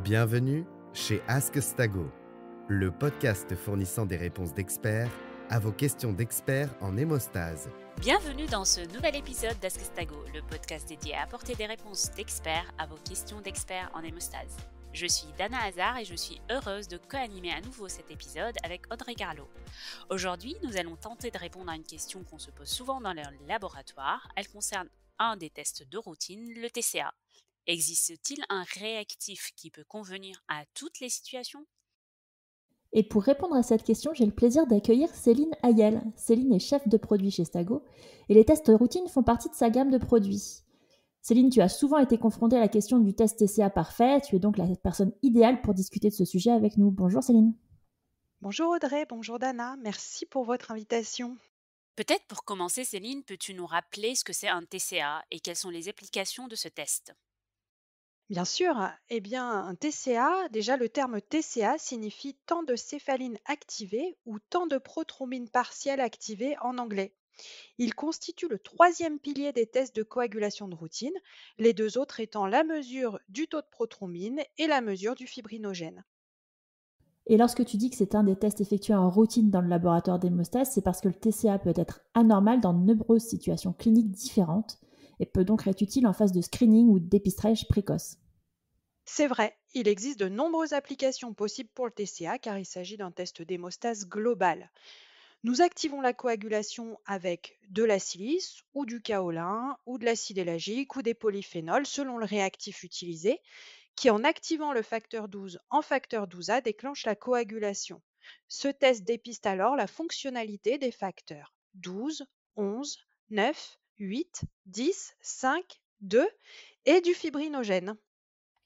Bienvenue chez Ask Stago, le podcast fournissant des réponses d'experts à vos questions d'experts en hémostase. Bienvenue dans ce nouvel épisode d'Askestago, le podcast dédié à apporter des réponses d'experts à vos questions d'experts en hémostase. Je suis Dana Hazard et je suis heureuse de co-animer à nouveau cet épisode avec Audrey Carlo. Aujourd'hui, nous allons tenter de répondre à une question qu'on se pose souvent dans le laboratoire. Elle concerne un des tests de routine, le TCA. Existe-t-il un réactif qui peut convenir à toutes les situations ? Et pour répondre à cette question, j'ai le plaisir d'accueillir Céline Ayel. Céline est chef de produit chez Stago et les tests routine font partie de sa gamme de produits. Céline, tu as souvent été confrontée à la question du test TCA parfait. Tu es donc la personne idéale pour discuter de ce sujet avec nous. Bonjour Céline. Bonjour Audrey, bonjour Dana, merci pour votre invitation. Peut-être pour commencer, Céline, peux-tu nous rappeler ce que c'est un TCA et quelles sont les applications de ce test ? Bien sûr, un TCA, déjà le terme TCA signifie temps de céphaline activé ou temps de prothrombine partielle activé en anglais. Il constitue le troisième pilier des tests de coagulation de routine, les deux autres étant la mesure du taux de prothrombine et la mesure du fibrinogène. Et lorsque tu dis que c'est un des tests effectués en routine dans le laboratoire d'hémostase, c'est parce que le TCA peut être anormal dans de nombreuses situations cliniques différentes et peut donc être utile en phase de screening ou de dépistage précoce. C'est vrai, il existe de nombreuses applications possibles pour le TCA car il s'agit d'un test d'hémostase global. Nous activons la coagulation avec de la silice ou du kaolin ou de l'acide élagique ou des polyphénols selon le réactif utilisé qui en activant le facteur 12 en facteur 12A déclenche la coagulation. Ce test dépiste alors la fonctionnalité des facteurs 12, 11, 9, 8, 10, 5, 2 et du fibrinogène.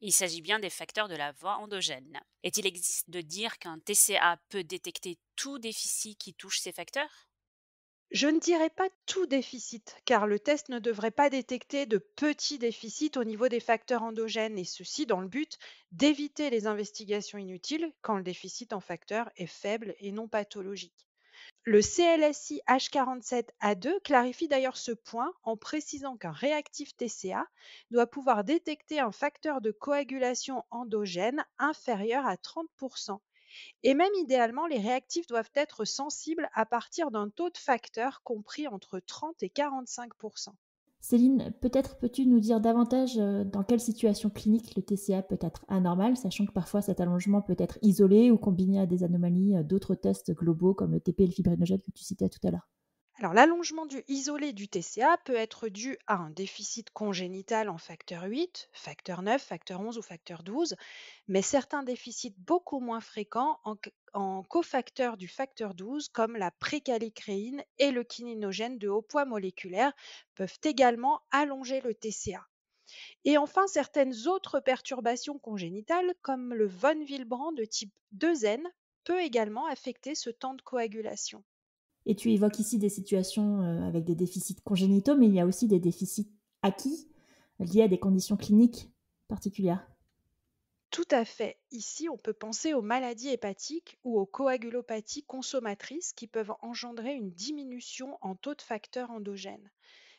Il s'agit bien des facteurs de la voie endogène. Est-il existe de dire qu'un TCA peut détecter tout déficit qui touche ces facteurs ? Je ne dirais pas tout déficit, car le test ne devrait pas détecter de petits déficits au niveau des facteurs endogènes, et ceci dans le but d'éviter les investigations inutiles quand le déficit en facteurs est faible et non pathologique. Le CLSI H47A2 clarifie d'ailleurs ce point en précisant qu'un réactif TCA doit pouvoir détecter un facteur de coagulation endogène inférieur à 30%. Et même idéalement, les réactifs doivent être sensibles à partir d'un taux de facteur compris entre 30 et 45%. Céline, peut-être peux-tu nous dire davantage dans quelle situation clinique le TCA peut être anormal, sachant que parfois cet allongement peut être isolé ou combiné à des anomalies d'autres tests globaux comme le TP et le fibrinogène que tu citais tout à l'heure. Alors, l'allongement isolé du TCA peut être dû à un déficit congénital en facteur 8, facteur 9, facteur 11 ou facteur 12, mais certains déficits beaucoup moins fréquents en cofacteurs du facteur 12, comme la précalicréine et le kininogène de haut poids moléculaire, peuvent également allonger le TCA. Et enfin, certaines autres perturbations congénitales, comme le von Willebrand de type 2N, peut également affecter ce temps de coagulation. Et tu évoques ici des situations avec des déficits congénitaux, mais il y a aussi des déficits acquis liés à des conditions cliniques particulières. Tout à fait. Ici, on peut penser aux maladies hépatiques ou aux coagulopathies consommatrices qui peuvent engendrer une diminution en taux de facteurs endogènes.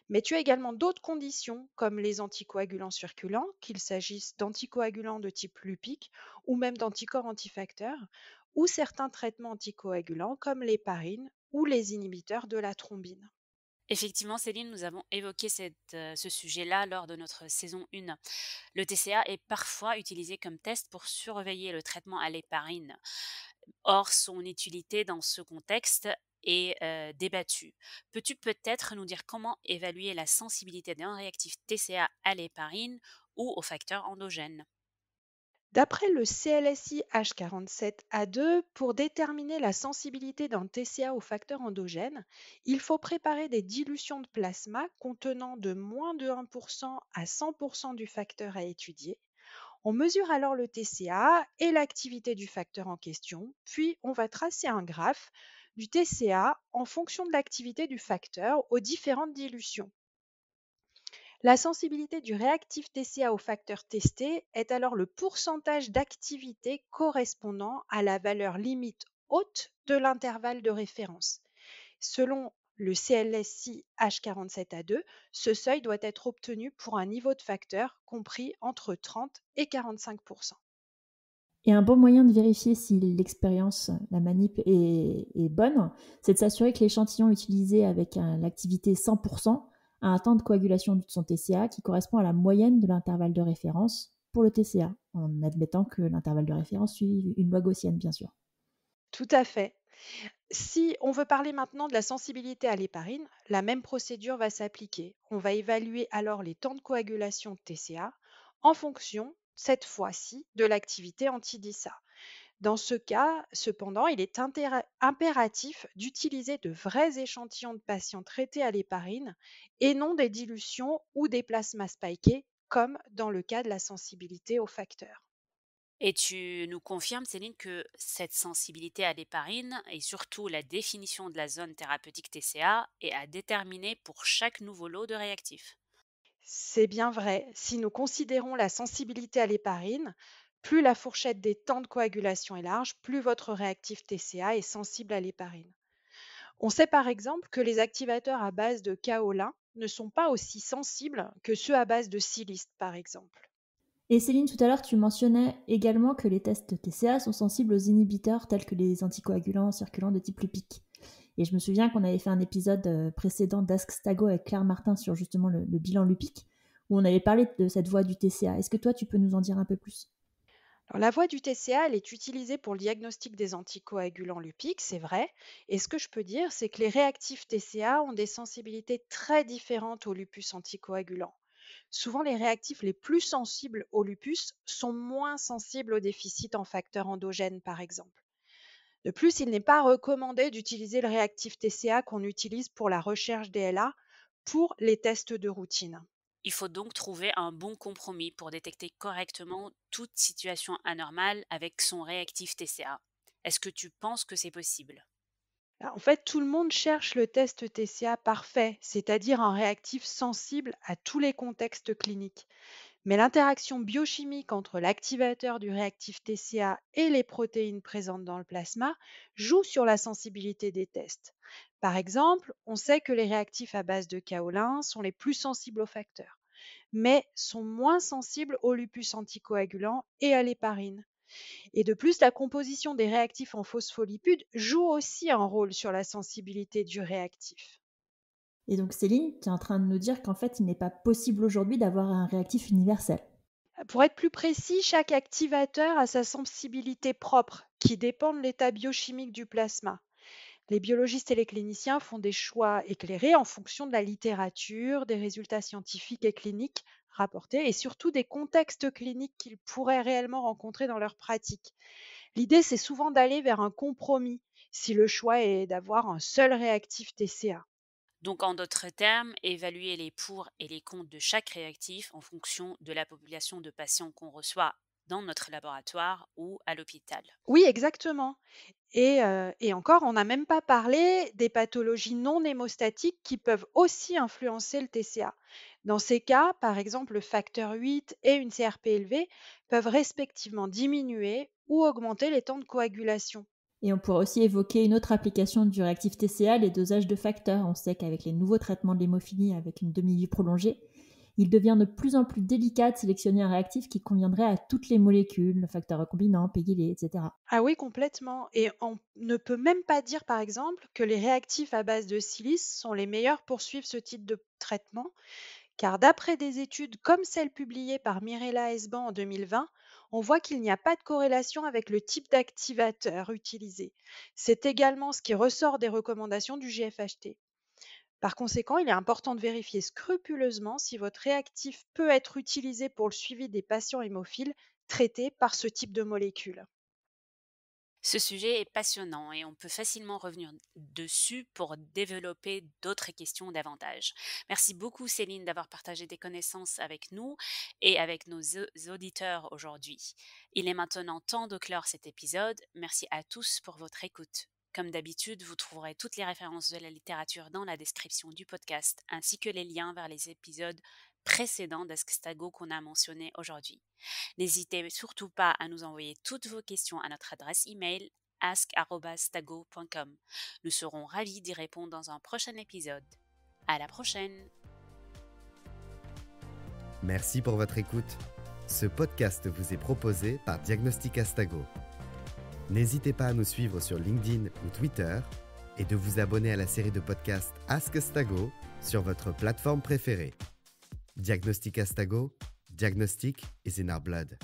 Mais tu as également d'autres conditions, comme les anticoagulants circulants, qu'il s'agisse d'anticoagulants de type lupique ou même d'anticorps antifacteurs, ou certains traitements anticoagulants comme l'héparine ou les inhibiteurs de la thrombine. Effectivement, Céline, nous avons évoqué ce sujet-là lors de notre saison 1. Le TCA est parfois utilisé comme test pour surveiller le traitement à l'héparine. Or, son utilité dans ce contexte est débattue. Peux-tu peut-être nous dire comment évaluer la sensibilité d'un réactif TCA à l'héparine ou aux facteurs endogènes ? D'après le CLSI H47A2, pour déterminer la sensibilité d'un TCA au facteur endogène, il faut préparer des dilutions de plasma contenant de moins de 1% à 100% du facteur à étudier. On mesure alors le TCA et l'activité du facteur en question, puis on va tracer un graphe du TCA en fonction de l'activité du facteur aux différentes dilutions. La sensibilité du réactif TCA au facteur testé est alors le pourcentage d'activité correspondant à la valeur limite haute de l'intervalle de référence. Selon le CLSI H47A2, ce seuil doit être obtenu pour un niveau de facteur compris entre 30 et 45%. Et un bon moyen de vérifier si l'expérience, la manip est bonne, c'est de s'assurer que l'échantillon utilisé avec l'activité 100% a un temps de coagulation de son TCA qui correspond à la moyenne de l'intervalle de référence pour le TCA, en admettant que l'intervalle de référence suit une loi gaussienne, bien sûr. Tout à fait. Si on veut parler maintenant de la sensibilité à l'héparine, la même procédure va s'appliquer. On va évaluer alors les temps de coagulation de TCA en fonction, cette fois-ci, de l'activité anti-DISA. Dans ce cas, cependant, il est impératif d'utiliser de vrais échantillons de patients traités à l'héparine et non des dilutions ou des plasmas spikés, comme dans le cas de la sensibilité aux facteurs. Et tu nous confirmes, Céline, que cette sensibilité à l'héparine et surtout la définition de la zone thérapeutique TCA est à déterminer pour chaque nouveau lot de réactifs. C'est bien vrai, si nous considérons la sensibilité à l'héparine, plus la fourchette des temps de coagulation est large, plus votre réactif TCA est sensible à l'héparine. On sait par exemple que les activateurs à base de kaolin ne sont pas aussi sensibles que ceux à base de siliste, par exemple. Et Céline, tout à l'heure, tu mentionnais également que les tests TCA sont sensibles aux inhibiteurs tels que les anticoagulants circulants de type Lupic. Et je me souviens qu'on avait fait un épisode précédent d'Ask Stago avec Claire Martin sur justement le bilan Lupic, où on avait parlé de cette voie du TCA. Est-ce que toi, tu peux nous en dire un peu plus ? Alors, la voie du TCA, elle est utilisée pour le diagnostic des anticoagulants lupiques, c'est vrai. Et ce que je peux dire, c'est que les réactifs TCA ont des sensibilités très différentes au lupus anticoagulant. Souvent, les réactifs les plus sensibles au lupus sont moins sensibles aux déficits en facteurs endogènes, par exemple. De plus, il n'est pas recommandé d'utiliser le réactif TCA qu'on utilise pour la recherche DLA pour les tests de routine. Il faut donc trouver un bon compromis pour détecter correctement toute situation anormale avec son réactif TCA. Est-ce que tu penses que c'est possible? En fait, tout le monde cherche le test TCA parfait, c'est-à-dire un réactif sensible à tous les contextes cliniques. Mais l'interaction biochimique entre l'activateur du réactif TCA et les protéines présentes dans le plasma joue sur la sensibilité des tests. Par exemple, on sait que les réactifs à base de kaolin sont les plus sensibles aux facteurs, mais sont moins sensibles au lupus anticoagulant et à l'héparine. Et de plus, la composition des réactifs en phospholipides joue aussi un rôle sur la sensibilité du réactif. Et donc Céline, tu es en train de nous dire qu'en fait, il n'est pas possible aujourd'hui d'avoir un réactif universel. Pour être plus précis, chaque activateur a sa sensibilité propre qui dépend de l'état biochimique du plasma. Les biologistes et les cliniciens font des choix éclairés en fonction de la littérature, des résultats scientifiques et cliniques rapportés et surtout des contextes cliniques qu'ils pourraient réellement rencontrer dans leur pratique. L'idée, c'est souvent d'aller vers un compromis si le choix est d'avoir un seul réactif TCA. Donc, en d'autres termes, évaluer les pour et les contre de chaque réactif en fonction de la population de patients qu'on reçoit dans notre laboratoire ou à l'hôpital. Oui, exactement. Et encore, on n'a même pas parlé des pathologies non hémostatiques qui peuvent aussi influencer le TCA. Dans ces cas, par exemple, le facteur 8 et une CRP élevée peuvent respectivement diminuer ou augmenter les temps de coagulation. Et on pourrait aussi évoquer une autre application du réactif TCA, les dosages de facteurs. On sait qu'avec les nouveaux traitements de l'hémophilie avec une demi-vie prolongée, il devient de plus en plus délicat de sélectionner un réactif qui conviendrait à toutes les molécules, le facteur recombinant, pégylé, etc. Ah oui, complètement. Et on ne peut même pas dire, par exemple, que les réactifs à base de silice sont les meilleurs pour suivre ce type de traitement, car d'après des études comme celle publiée par Mirella Esban en 2020, on voit qu'il n'y a pas de corrélation avec le type d'activateur utilisé. C'est également ce qui ressort des recommandations du GFHT. Par conséquent, il est important de vérifier scrupuleusement si votre réactif peut être utilisé pour le suivi des patients hémophiles traités par ce type de molécule. Ce sujet est passionnant et on peut facilement revenir dessus pour développer d'autres questions davantage. Merci beaucoup Céline d'avoir partagé des connaissances avec nous et avec nos auditeurs aujourd'hui. Il est maintenant temps de clore cet épisode. Merci à tous pour votre écoute. Comme d'habitude, vous trouverez toutes les références de la littérature dans la description du podcast, ainsi que les liens vers les épisodes précédents d'Ask Stago qu'on a mentionnés aujourd'hui. N'hésitez surtout pas à nous envoyer toutes vos questions à notre adresse email ask@stago.com. Nous serons ravis d'y répondre dans un prochain épisode. À la prochaine! Merci pour votre écoute. Ce podcast vous est proposé par Diagnostic Astago. N'hésitez pas à nous suivre sur LinkedIn ou Twitter et de vous abonner à la série de podcasts Ask Astago sur votre plateforme préférée. Diagnostic Astago, Diagnostic is in our blood.